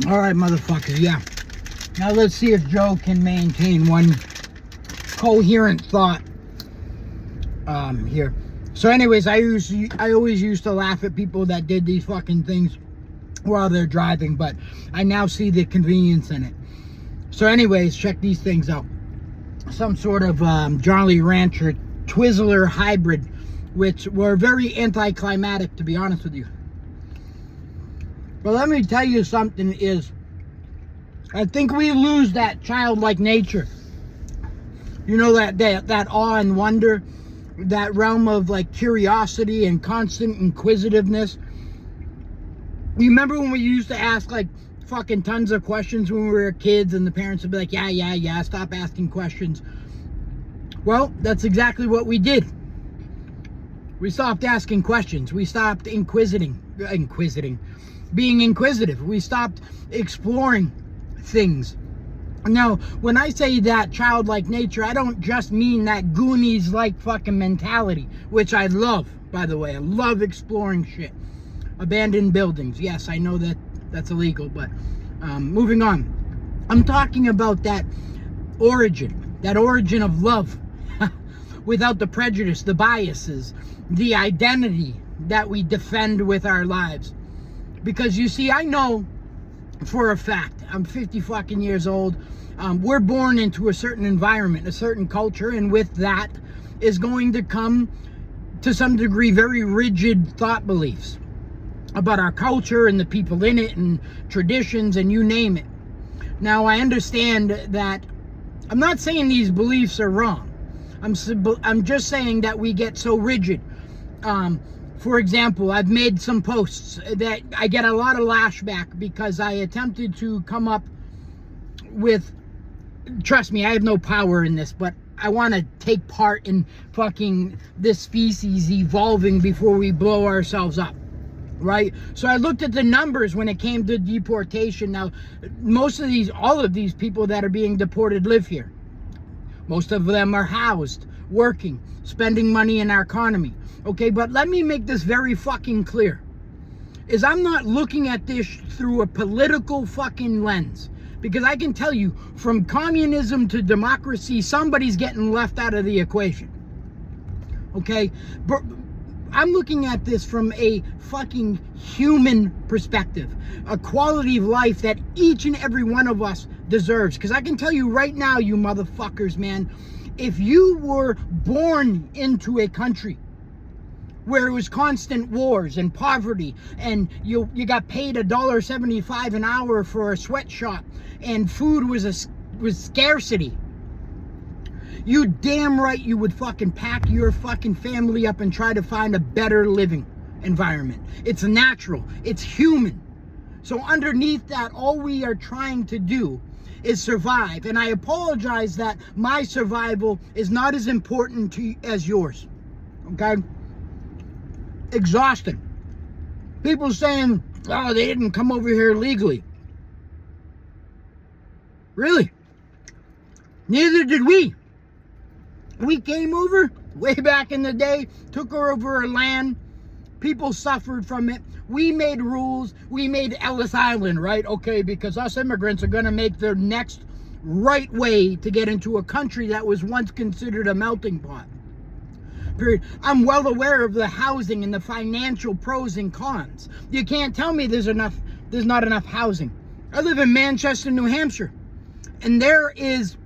All right, motherfucker, yeah. Now let's see if Joe can maintain one coherent thought here. So anyways, I always used to laugh at people that did these fucking things while they're driving, but I now see the convenience in it. So anyways, check these things out. Some sort of Jolly Rancher Twizzler hybrid, which were very anticlimactic, to be honest with you. But let me tell you something is, I think we lose that childlike nature. You know, that awe and wonder, that realm of like curiosity and constant inquisitiveness. You remember when we used to ask like fucking tons of questions when we were kids, and the parents would be like, yeah, stop asking questions. Well, that's exactly what we did. We stopped asking questions. We stopped being inquisitive. We stopped exploring things. Now, when I say that childlike nature, I don't just mean that Goonies-like fucking mentality, which I love, by the way. I love exploring shit. Abandoned buildings. Yes, I know that that's illegal, but moving on. I'm talking about that origin of love without the prejudice, the biases, the identity that we defend with our lives. Because you see, I know for a fact, I'm 50 fucking years old. We're born into a certain environment, a certain culture, and with that is going to come, to some degree, very rigid thought beliefs about our culture and the people in it and traditions and you name it. Now, I understand that I'm not saying these beliefs are wrong. I'm just saying that we get so rigid. For example, I've made some posts that I get a lot of lashback because I attempted to come up with, trust me, I have no power in this, but I want to take part in fucking this species evolving before we blow ourselves up, right? So I looked at the numbers when it came to deportation. Now, all of these people that are being deported live here. Most of them are housed, working, spending money in our economy. Okay, but let me make this very fucking clear. Is I'm not looking at this through a political fucking lens. Because I can tell you, from communism to democracy, somebody's getting left out of the equation. Okay? But I'm looking at this from a fucking human perspective. A quality of life that each and every one of us deserves. Because I can tell you right now, you motherfuckers, man, if you were born into a country where it was constant wars and poverty, and you got paid $1.75 an hour for a sweatshop, and food was scarcity, you damn right you would fucking pack your fucking family up and try to find a better living environment. It's natural. It's human. So underneath that, all we are trying to do is survive. And I apologize that my survival is not as important to you as yours. Okay? Exhausting. People saying, oh, they didn't come over here legally. Really? Neither did we. We came over way back in the day, took over our land. People suffered from it. We made rules. We made Ellis Island, right? Okay, because us immigrants are going to make the next right way to get into a country that was once considered a melting pot. Period. I'm well aware of the housing and the financial pros and cons. You can't tell me there's not enough housing. I live in Manchester, New Hampshire, and there is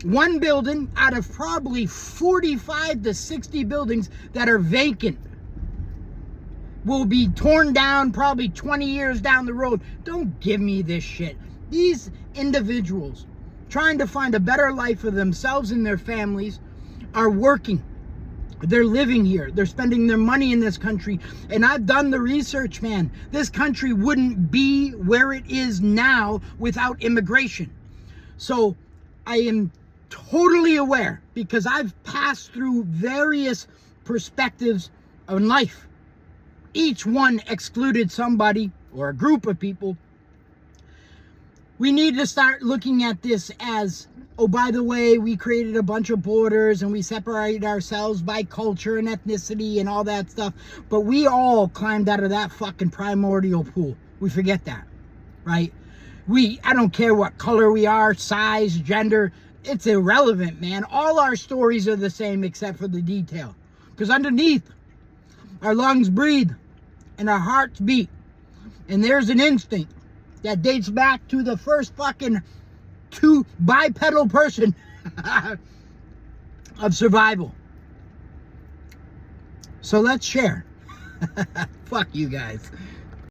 one building out of probably 45 to 60 buildings that are vacant. Will be torn down probably 20 years down the road. Don't give me this shit. These individuals trying to find a better life for themselves and their families are working. They're living here. They're spending their money in this country. And I've done the research, man. This country wouldn't be where it is now without immigration. So I am totally aware, because I've passed through various perspectives of life. Each one excluded somebody or a group of people. We need to start looking at this as, oh, by the way, we created a bunch of borders and we separated ourselves by culture and ethnicity and all that stuff. But we all climbed out of that fucking primordial pool. We forget that, right? I don't care what color we are, size, gender, it's irrelevant, man. All our stories are the same except for the detail. Because underneath, our lungs breathe and our hearts beat. And there's an instinct that dates back to the first fucking bipedal person of survival. So let's share. Fuck you guys.